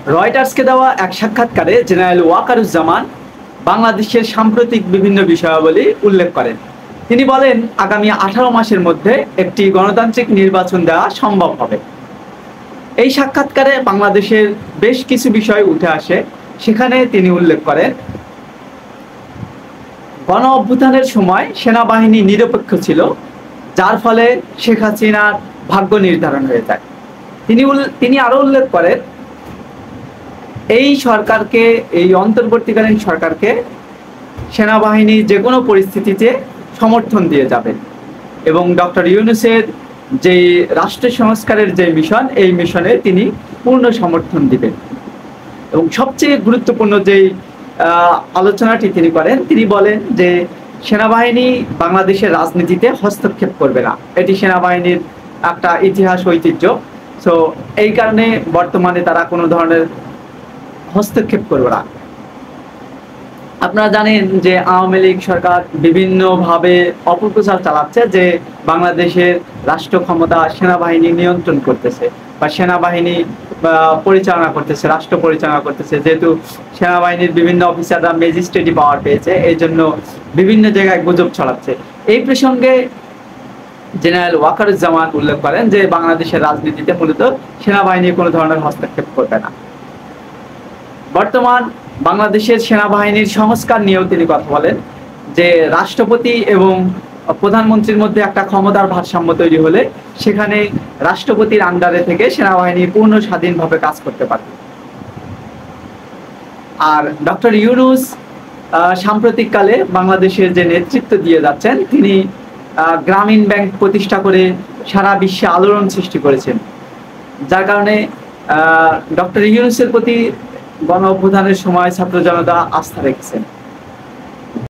রয়টার্সকে দেওয়া এক সাক্ষাৎকারে জেনারেল ওয়াকারুজ্জামান বাংলাদেশের সাম্প্রতিক বিভিন্ন বিষয়াবলী উল্লেখ করেন। তিনি বলেন, আগামী 18 মাসের মধ্যে একটি গণতান্ত্রিক নির্বাচন দেওয়া সম্ভব হবে। এই সাক্ষাৎকারে বাংলাদেশের বেশ কিছু বিষয় উঠে আসে। সেখানে তিনি উল্লেখ করেন, গণ অভ্যুত্থানের সময় সেনাবাহিনী নিরপেক্ষ ছিল, যার ফলে শেখ হাসিনার ভাগ্য নির্ধারণ হয়ে যায়। তিনি আরো উল্লেখ করেন, এই সরকারকে, এই অন্তর্বর্তীকালীন সরকারকে সেনাবাহিনী যে কোনো পরিস্থিতিতে সমর্থন দিয়ে যাবেন এবং ডক্টর ইউনূসের যে রাষ্ট্র সংস্কারের যে মিশন, এই মিশনে তিনি পূর্ণ সমর্থন দিবেন। এবং সবচেয়ে গুরুত্বপূর্ণ যেই আলোচনাটি তিনি করেন, তিনি বলেন যে সেনাবাহিনী বাংলাদেশের রাজনীতিতে হস্তক্ষেপ করবে না। এটি সেনাবাহিনীর একটা ইতিহাস, ঐতিহ্য। সো এই কারণে বর্তমানে তারা কোনো ধরনের হস্তক্ষেপ করবে না। আপনারা জানেন যে আওয়ামী লীগ সরকার বিভিন্নভাবে অপপ্রচার চালাচ্ছে যে বাংলাদেশের রাষ্ট্র ক্ষমতা সেনাবাহিনী নিয়ন্ত্রণ করতেছে বা সেনাবাহিনী পরিচালনা করতেছে, রাষ্ট্র পরিচালনা করতেছে। যেহেতু সেনাবাহিনীর বিভিন্ন অফিসাররা ম্যাজিস্ট্রেটি পাওয়ার পেয়েছে, এই জন্য বিভিন্ন জায়গায় গুজব ছড়াচ্ছে। এই প্রসঙ্গে জেনারেল ওয়াকারুজ্জামান উল্লেখ করেন যে বাংলাদেশের রাজনীতিতে মূলত সেনাবাহিনী কোনো ধরনের হস্তক্ষেপ করবে না। বর্তমান বাংলাদেশের সেনাবাহিনীর সংস্কার নিয়েও তিনি কথা বলেন যে রাষ্ট্রপতি এবং প্রধানমন্ত্রীর মধ্যে একটা ক্ষমতার ভারসাম্য তৈরি হলে সেখানে রাষ্ট্রপতির আন্ডারে থেকে সেনাবাহিনী পূর্ণ স্বাধীনভাবে কাজ করতে পারবে। আর ডক্টর ইউনূস সাম্প্রতিককালে বাংলাদেশের যে নেতৃত্ব দিয়ে যাচ্ছেন, তিনি গ্রামীণ ব্যাংক প্রতিষ্ঠা করে সারা বিশ্বে আলোড়ন সৃষ্টি করেছেন, যার কারণে ডক্টর ইউনূসের প্রতি গণ অভ্যুত্থানের সময় ছাত্র জনতা আস্থা রেখেছেন।